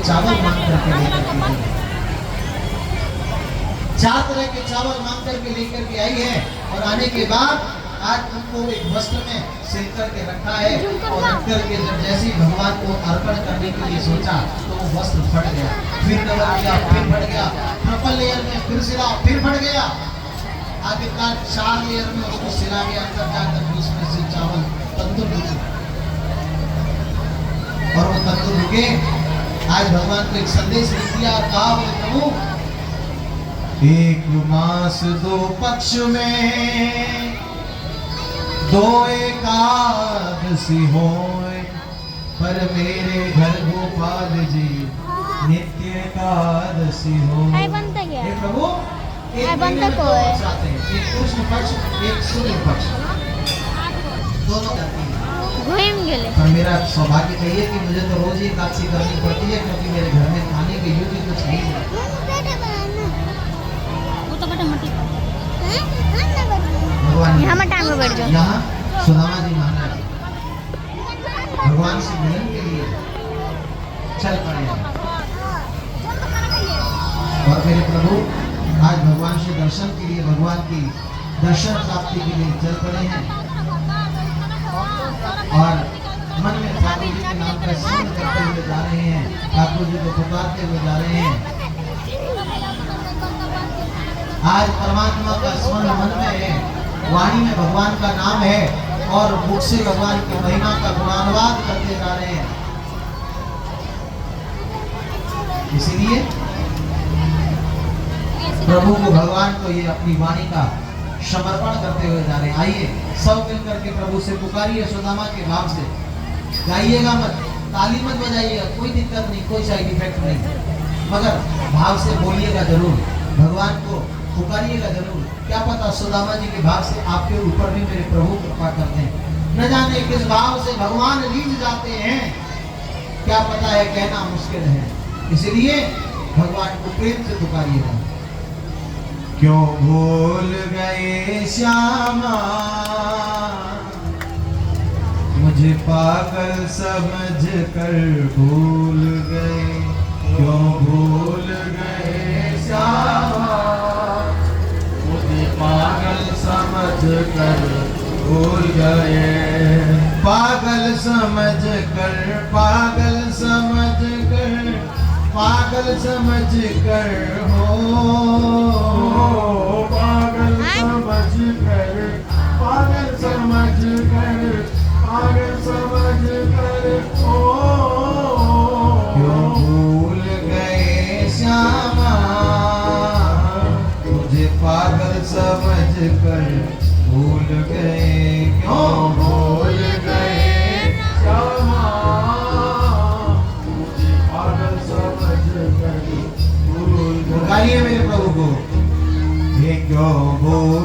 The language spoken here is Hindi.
चावल मांग करके लेकर के आई है। 4 तरह के चावल मांग करके लेकर के आई है और आने के बाद आज उनको एक वस्त्र में सिल करके रखा है और रख करके जब जैसे भगवान को अर्पण करने के लिए सोचा तो वो वस्त्र फट गया, फिर डबल किया, फिर फट गया, ट्रिपल लेयर में फिर सिला, फिर फट गया, आखिरकार 4 लेयर में उसको सिला गया, तब जाकर उसमें से चावल तंदूर रुके और वो तंदूर रुके। आज भगवान को एक संदेश दिया और कहा, बोले प्रभु एक मास 2 पक्ष में 2 एकादशी होए, पर मेरे घर गोपाल जी नित्य एकादशी हो। प्रभु एक महीने में 2 पक्ष आते हैं, एक कृष्ण पक्ष एक सूर्य पक्ष, दोनों जाती हैं। पर मेरा सौभाग्य कहिए कि मुझे तो रोज ही एकादशी करनी पड़ती है क्योंकि मेरे घर में खाने के योग्य कुछ नहीं है। भगवान यहाँ सुदामा जी महाराज भगवान से मिलन के लिए चल पड़े हैं और मेरे प्रभु आज भगवान से दर्शन के लिए, भगवान की दर्शन प्राप्ति के लिए चल पड़े हैं और मन में ठाकुर जी के नाम का स्मरण करते हुए जा रहे हैं, ठाकुर जी को पुकारते हुए जा रहे हैं। आज परमात्मा का स्मरण मन में है, वाणी में भगवान का नाम है और मुख से भगवान की महिमा का गुणानुवाद करते जा रहे हैं। इसीलिए प्रभु को, भगवान को ये अपनी वाणी का समर्पण करते हुए जा रहे हैं। आइए सब मिलकर के प्रभु से पुकारिए सुदामा के भाव से, गाइएगा मत, ताली मत बजाइएगा, कोई दिक्कत नहीं, कोई साइड इफेक्ट नहीं, मगर भाव से बोलिएगा जरूर, भगवान को पुकारिएगा जरूर। क्या पता सुदामा जी के भाव से आपके ऊपर भी मेरे प्रभु कृपा करते हैं। न जाने किस भाव से भगवान रीझ जाते हैं, क्या पता है, कहना मुश्किल है। इसलिए भगवान को प्रेम से पुकारिएगा। क्यों भूल गए श्यामा मुझे पागल समझ कर भूल गए, क्यों भूल गए श्यामा मुझे पागल समझ कर भूल गए, पागल समझ कर, पागल समझ कर, पागल समझ कर हो, पागल समझ कर, पागल समझ कर, पागल समझ कर हो, क्यों भूल गए श्यामा मुझे पागल समझ कर भूल गए, क्यों भूल गए श्यामा मुझे पागल समझ कर भूल गए। मेरे प्रभु को, क्यों भूल